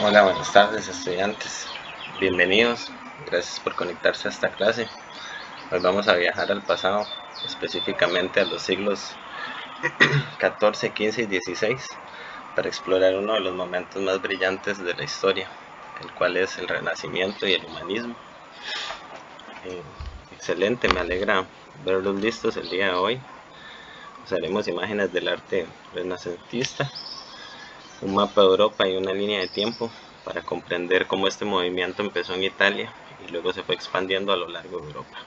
Hola, buenas tardes estudiantes, bienvenidos, gracias por conectarse a esta clase. Hoy vamos a viajar al pasado, específicamente a los siglos XIV, XV y XVI, para explorar uno de los momentos más brillantes de la historia, el cual es el Renacimiento y el humanismo. Excelente, me alegra verlos listos el día de hoy. Usaremos imágenes del arte renacentista, un mapa de Europa y una línea de tiempo para comprender cómo este movimiento empezó en Italia y luego se fue expandiendo a lo largo de Europa.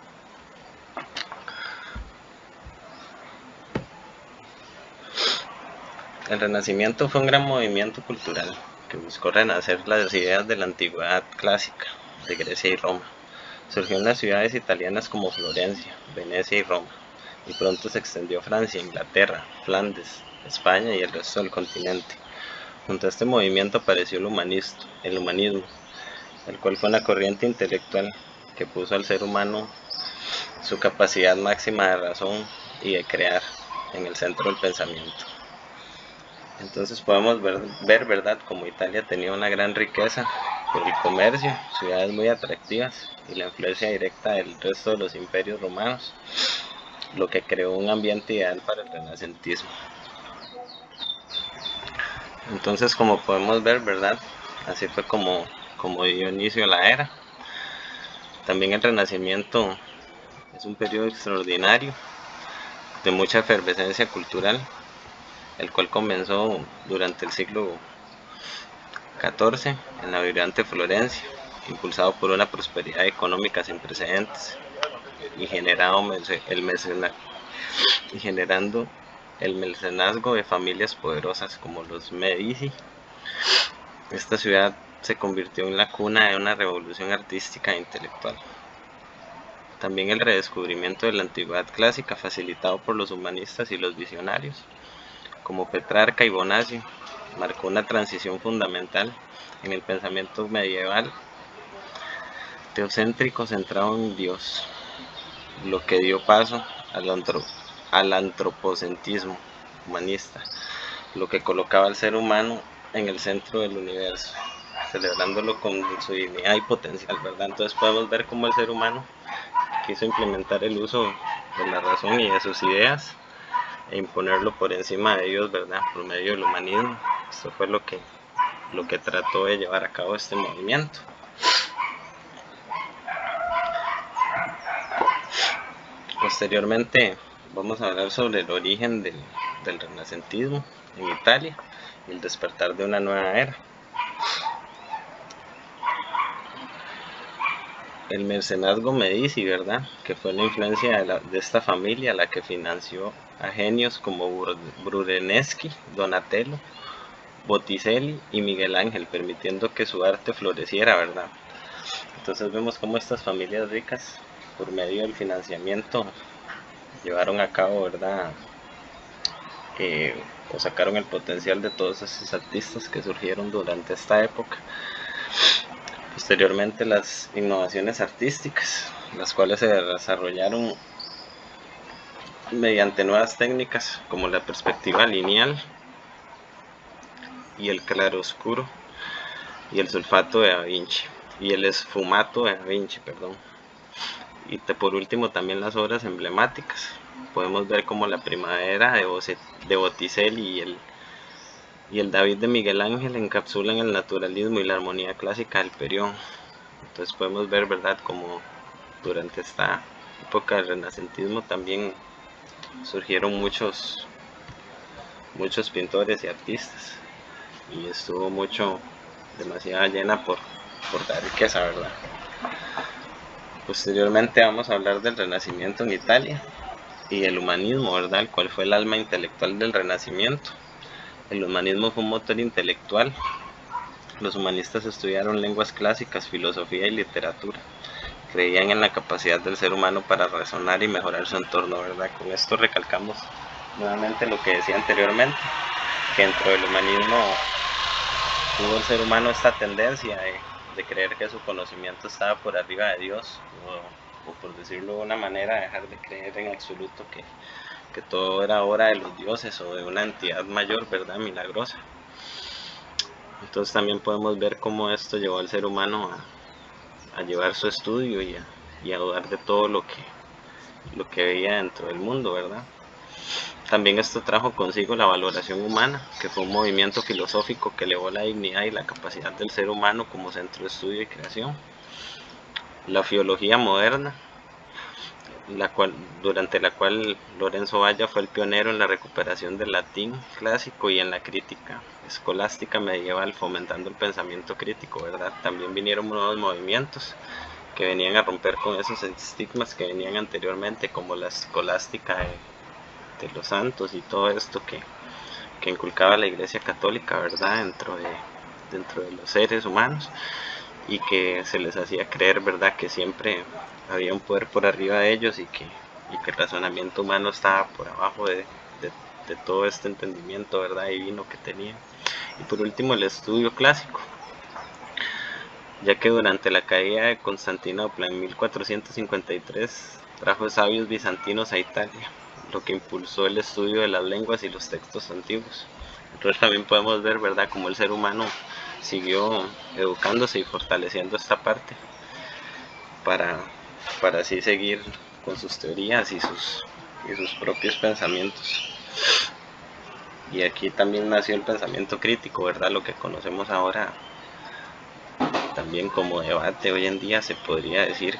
El Renacimiento fue un gran movimiento cultural que buscó renacer las ideas de la antigüedad clásica de Grecia y Roma. Surgió en las ciudades italianas como Florencia, Venecia y Roma, y pronto se extendió a Francia, Inglaterra, Flandes, España y el resto del continente. Junto a este movimiento apareció el humanismo, el cual fue una corriente intelectual que puso al ser humano su capacidad máxima de razón y de crear en el centro del pensamiento. Entonces podemos ver, ¿verdad?, como Italia tenía una gran riqueza por el comercio, ciudades muy atractivas y la influencia directa del resto de los imperios romanos, lo que creó un ambiente ideal para el renacentismo. Entonces, como podemos ver, ¿verdad?, así fue como dio inicio a la era. También el Renacimiento es un periodo extraordinario de mucha efervescencia cultural, el cual comenzó durante el siglo XIV en la vibrante Florencia, impulsado por una prosperidad económica sin precedentes y generando el mecenazgo de familias poderosas como los Medici. Esta ciudad se convirtió en la cuna de una revolución artística e intelectual. También el redescubrimiento de la antigüedad clásica, facilitado por los humanistas y los visionarios, como Petrarca y Bonacio, marcó una transición fundamental en el pensamiento medieval teocéntrico centrado en Dios, lo que dio paso al antropocentrismo humanista, lo que colocaba al ser humano en el centro del universo, celebrándolo con su dignidad y potencial, ¿verdad? Entonces podemos ver cómo el ser humano quiso implementar el uso de la razón y de sus ideas e imponerlo por encima de Dios, ¿verdad?, por medio del humanismo. Esto fue lo que trató de llevar a cabo este movimiento. Posteriormente vamos a hablar sobre el origen del renacentismo en Italia y el despertar de una nueva era. El mecenazgo Medici, ¿verdad?, que fue la influencia de esta familia la que financió a genios como Brunelleschi, Donatello, Botticelli y Miguel Ángel, permitiendo que su arte floreciera, ¿verdad? Entonces vemos cómo estas familias ricas, por medio del financiamiento, llevaron a cabo, ¿verdad?, o sacaron el potencial de todos esos artistas que surgieron durante esta época. Posteriormente, las innovaciones artísticas, las cuales se desarrollaron mediante nuevas técnicas como la perspectiva lineal y el claroscuro y el sulfato de Da Vinci y el esfumato de Da Vinci, y por último también las obras emblemáticas. Podemos ver como la Primavera de Botticelli y el David de Miguel Ángel encapsulan el naturalismo y la armonía clásica del periodo. Entonces podemos ver, ¿verdad?, como durante esta época del renacentismo también surgieron muchos pintores y artistas, y estuvo demasiada llena por la riqueza, ¿verdad? Posteriormente vamos a hablar del Renacimiento en Italia y el humanismo, ¿verdad?, el cual fue el alma intelectual del Renacimiento. El humanismo fue un motor intelectual. Los humanistas estudiaron lenguas clásicas, filosofía y literatura. Creían en la capacidad del ser humano para razonar y mejorar su entorno, ¿verdad? Con esto recalcamos nuevamente lo que decía anteriormente, que dentro del humanismo tuvo el ser humano esta tendencia de creer que su conocimiento estaba por arriba de Dios, o por decirlo de una manera, dejar de creer en absoluto que todo era obra de los dioses o de una entidad mayor, ¿verdad?, milagrosa. Entonces también podemos ver cómo esto llevó al ser humano a llevar su estudio y a dudar de todo lo que veía dentro del mundo, ¿verdad? También esto trajo consigo la valoración humana, que fue un movimiento filosófico que elevó la dignidad y la capacidad del ser humano como centro de estudio y creación. La filología moderna, durante la cual Lorenzo Valla fue el pionero en la recuperación del latín clásico y en la crítica escolástica medieval, fomentando el pensamiento crítico, ¿verdad? También vinieron nuevos movimientos que venían a romper con esos estigmas que venían anteriormente, como la escolástica de los santos y todo esto que inculcaba la Iglesia Católica, ¿verdad? Dentro de los seres humanos, y que se les hacía creer, ¿verdad?, que siempre había un poder por arriba de ellos y que el razonamiento humano estaba por abajo de todo este entendimiento, ¿verdad?, divino que tenían. Y por último, el estudio clásico, ya que durante la caída de Constantinopla en 1453 trajo sabios bizantinos a Italia, lo que impulsó el estudio de las lenguas y los textos antiguos. Entonces también podemos ver, ¿verdad?, cómo el ser humano siguió educándose y fortaleciendo esta parte para así seguir con sus teorías y sus propios pensamientos. Y aquí también nació el pensamiento crítico, ¿verdad?, lo que conocemos ahora también como debate hoy en día. Se podría decir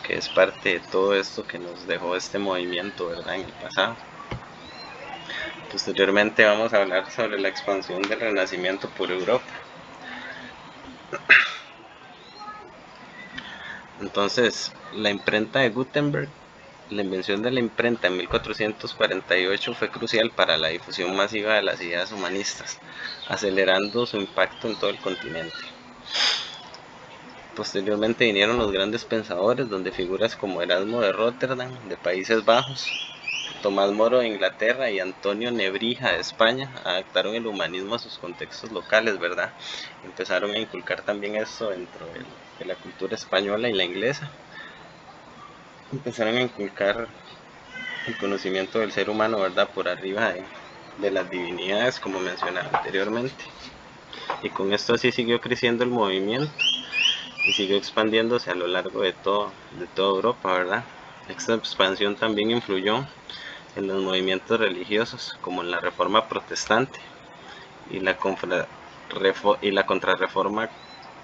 que es parte de todo esto que nos dejó este movimiento, ¿verdad?, en el pasado. Posteriormente vamos a hablar sobre la expansión del Renacimiento por Europa. Entonces, la imprenta de Gutenberg, la invención de la imprenta en 1448 fue crucial para la difusión masiva de las ideas humanistas, acelerando su impacto en todo el continente. Posteriormente vinieron los grandes pensadores, donde figuras como Erasmo de Róterdam, de Países Bajos, Tomás Moro de Inglaterra y Antonio Nebrija de España adaptaron el humanismo a sus contextos locales, ¿verdad? Empezaron a inculcar también esto dentro de la cultura española y la inglesa. Empezaron a inculcar el conocimiento del ser humano, ¿verdad?, por arriba de las divinidades, como mencionaba anteriormente. Y con esto así siguió creciendo el movimiento y siguió expandiéndose a lo largo de toda Europa, ¿verdad? Esta expansión también influyó en los movimientos religiosos, como en la Reforma Protestante y la Contrarreforma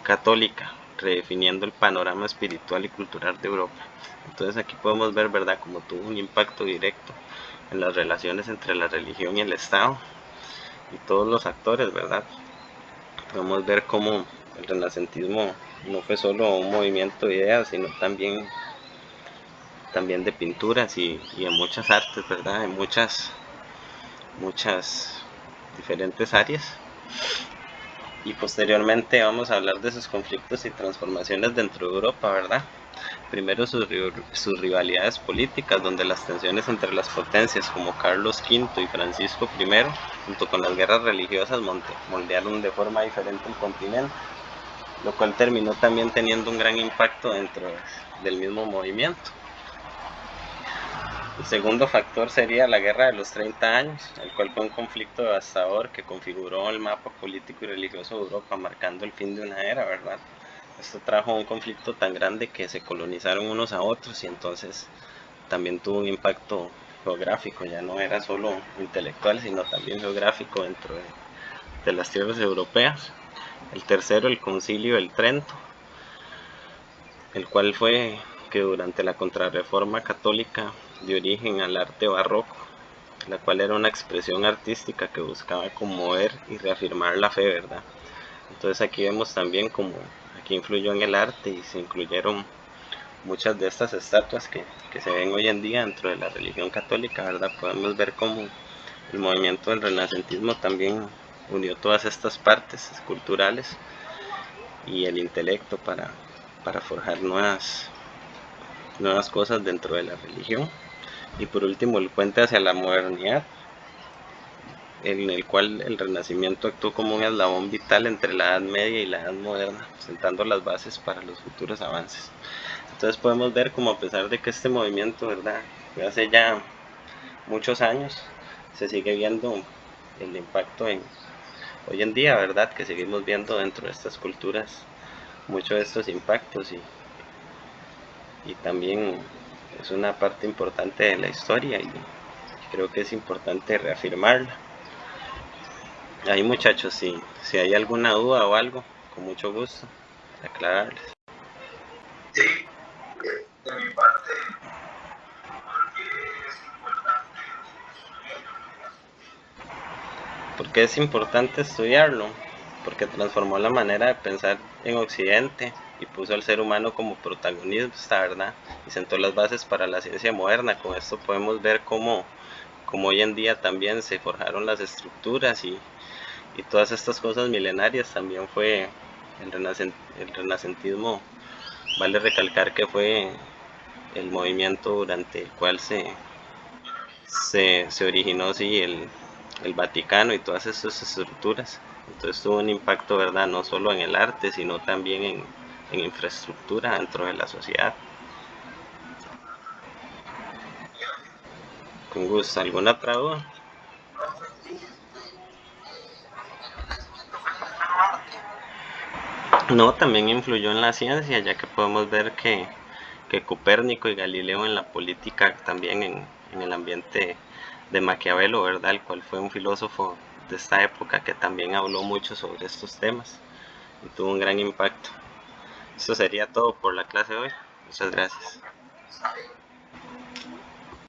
Católica, redefiniendo el panorama espiritual y cultural de Europa. Entonces aquí podemos ver, ¿verdad?, cómo tuvo un impacto directo en las relaciones entre la religión y el Estado y todos los actores, ¿verdad? Podemos ver cómo el renacentismo no fue solo un movimiento de ideas, sino también de pinturas y de muchas artes, ¿verdad?, de muchas diferentes áreas. Y posteriormente vamos a hablar de sus conflictos y transformaciones dentro de Europa, ¿verdad? Primero sus rivalidades políticas, donde las tensiones entre las potencias como Carlos V y Francisco I, junto con las guerras religiosas, moldearon de forma diferente el continente, lo cual terminó también teniendo un gran impacto dentro del mismo movimiento. El segundo factor sería la Guerra de los 30 años, el cual fue un conflicto devastador que configuró el mapa político y religioso de Europa, marcando el fin de una era, ¿verdad? Esto trajo un conflicto tan grande que se colonizaron unos a otros y entonces también tuvo un impacto geográfico, ya no era solo intelectual, sino también geográfico dentro de las tierras europeas. El tercero, el Concilio del Trento, el cual fue que durante la Contrarreforma Católica dio origen al arte barroco, la cual era una expresión artística que buscaba conmover y reafirmar la fe, ¿verdad? Entonces aquí vemos también como aquí influyó en el arte y se incluyeron muchas de estas estatuas que se ven hoy en día dentro de la religión católica, ¿verdad? Podemos ver cómo el movimiento del renacentismo también unió todas estas partes culturales y el intelecto para forjar nuevas cosas dentro de la religión. Y por último, el puente hacia la modernidad, en el cual el Renacimiento actuó como un eslabón vital entre la Edad Media y la Edad Moderna, sentando las bases para los futuros avances. Entonces podemos ver como a pesar de que este movimiento, ¿verdad?, fue hace ya muchos años, se sigue viendo el impacto en hoy en día, ¿verdad? Que seguimos viendo dentro de estas culturas muchos de estos impactos y también es una parte importante de la historia y creo que es importante reafirmarla. Ahí muchachos, si hay alguna duda o algo, con mucho gusto aclararles. Sí, de mi parte, ¿Por qué es importante estudiarlo? Porque transformó la manera de pensar en Occidente y puso al ser humano como protagonista, ¿verdad? Y sentó las bases para la ciencia moderna. Con esto podemos ver cómo hoy en día también se forjaron las estructuras y todas estas cosas milenarias. También fue el renacentismo. Vale recalcar que fue el movimiento durante el cual se originó sí, el Vaticano y todas esas estructuras. Entonces tuvo un impacto, ¿verdad? No solo en el arte, sino también en infraestructura dentro de la sociedad. Con gusto, ¿alguna otra duda? No, también influyó en la ciencia, ya que podemos ver que Copérnico y Galileo en la política, también en el ambiente de Maquiavelo, ¿verdad? El cual fue un filósofo de esta época que también habló mucho sobre estos temas y tuvo un gran impacto. Eso sería todo por la clase de hoy. Muchas gracias.